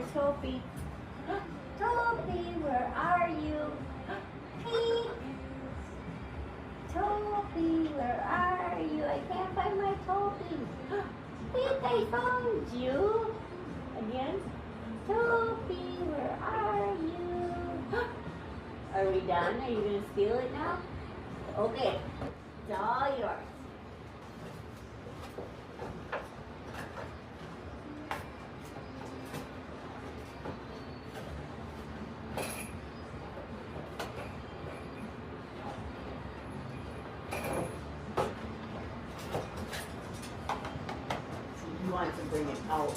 Where's Toby? Toby, where are you? Pete! Toby, where are you? I can't find my Toby. Pete, I found you. Again? Toby, where are you? Are we done? Are you going to steal it now? Okay. It's all yours. He wants to bring it out.